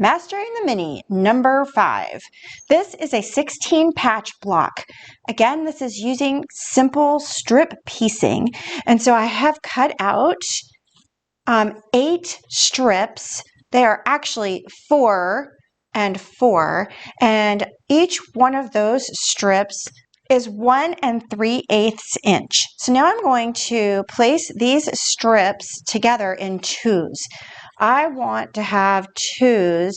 Mastering the Mini, number 5. This is a 16 patch block. Again, this is using simple strip piecing. And so I have cut out 8 strips. They are actually 4 and 4. And each one of those strips is 1 3/8 inch. So now I'm going to place these strips together in twos. I want to have twos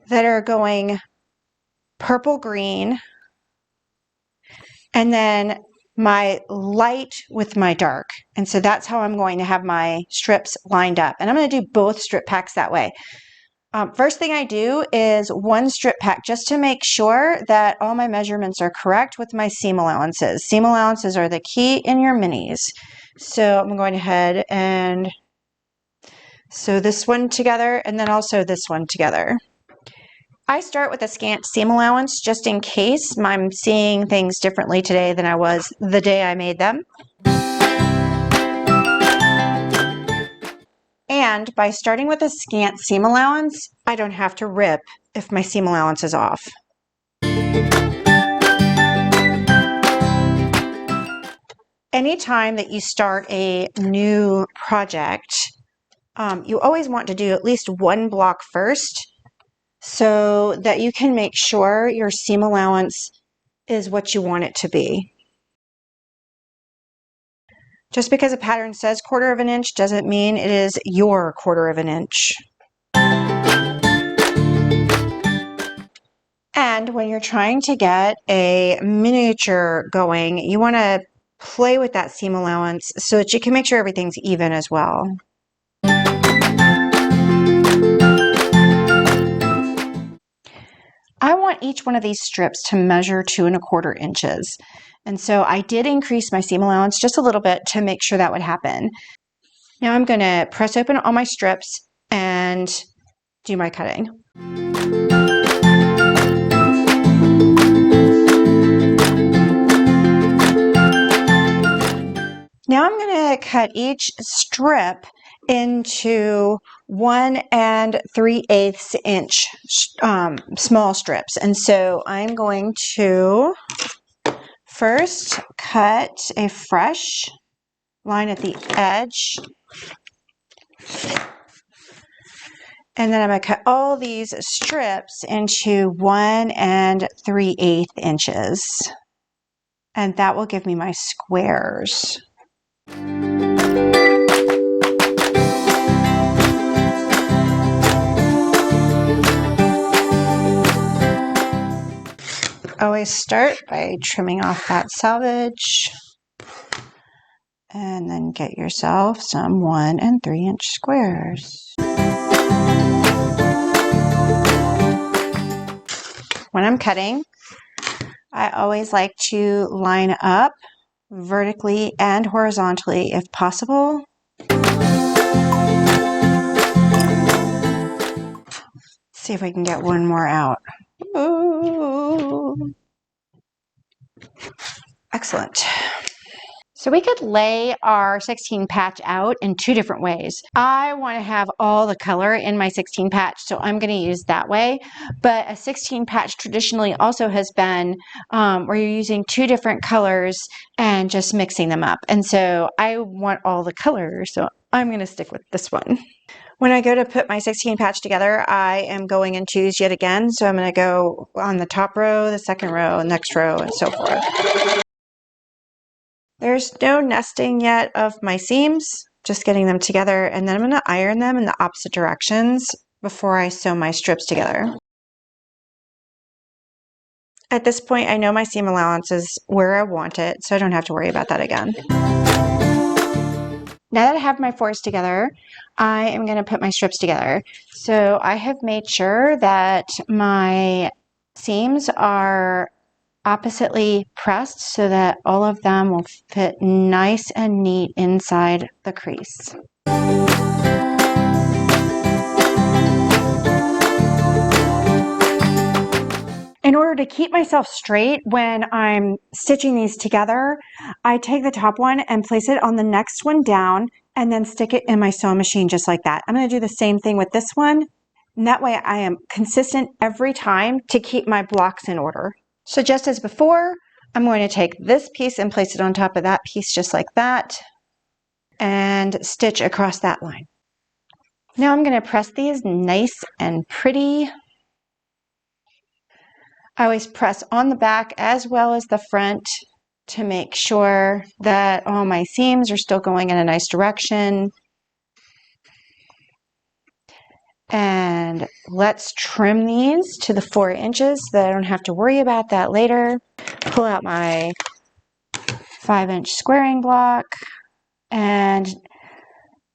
that are going purple green and then my light with my dark. And so that's how I'm going to have my strips lined up. And I'm going to do both strip packs that way. First thing I do is one strip pack just to make sure that all my measurements are correct with my seam allowances. Seam allowances are the key in your minis. So I'm going ahead and sew this one together and then also this one together. I start with a scant seam allowance just in case I'm seeing things differently today than I was the day I made them. And by starting with a scant seam allowance, I don't have to rip if my seam allowance is off. Anytime that you start a new project, you always want to do at least one block first so that you can make sure your seam allowance is what you want it to be. Just because a pattern says 1/4 of an inch doesn't mean it is your 1/4 of an inch. And when you're trying to get a miniature going, you want to play with that seam allowance so that you can make sure everything's even as well. I want each one of these strips to measure 2 1/4 inches. And so I did increase my seam allowance just a little bit to make sure that would happen. Now I'm going to press open all my strips and do my cutting. Now I'm going to cut each strip into 1 3/8 inch small strips. And so I'm going to first cut a fresh line at the edge. And then I'm going to cut all these strips into 1 3/8 inches. And that will give me my squares. Always start by trimming off that selvage and then get yourself some 1 3 inch squares. When I'm cutting, I always like to line up vertically and horizontally if possible. See if we can get one more out. Ooh. Excellent. So we could lay our 16 patch out in 2 different ways. I want to have all the color in my 16 patch, so I'm going to use that way. But a 16 patch traditionally also has been where you're using 2 different colors and just mixing them up. And so I want all the colors, so I'm going to stick with this one. When I go to put my 16 patch together, I am going in twos yet again. So I'm going to go on the top row, the second row, next row, and so forth. There's no nesting yet of my seams, just getting them together, and then I'm going to iron them in the opposite directions before I sew my strips together. At this point, I know my seam allowance is where I want it, so I don't have to worry about that again. Now that I have my 4s together, I am going to put my strips together. So I have made sure that my seams are oppositely pressed so that all of them will fit nice and neat inside the crease. In order to keep myself straight when I'm stitching these together, I take the top one and place it on the next one down and then stick it in my sewing machine just like that. I'm going to do the same thing with this one And that way I am consistent every time to keep my blocks in order. So just as before, I'm going to take this piece and place it on top of that piece just like that and stitch across that line. Now I'm going to press these nice and pretty. I always press on the back as well as the front to make sure that all my seams are still going in a nice direction. And let's trim these to the 4 inches so that I don't have to worry about that later. Pull out my 5-inch squaring block, and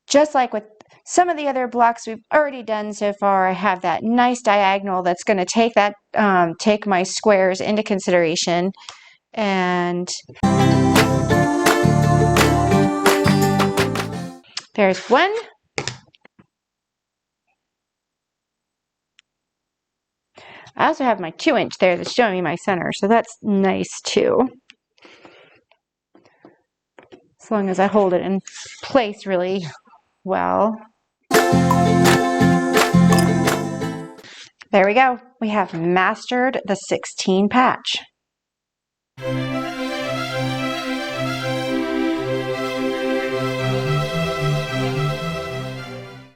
just like with some of the other blocks we've already done so far, I have that nice diagonal that's going to take that take my squares into consideration. And there's one. I also have my 2-inch there that's showing me my center, so that's nice too. As long as I hold it in place really well. There we go. We have mastered the 16 patch.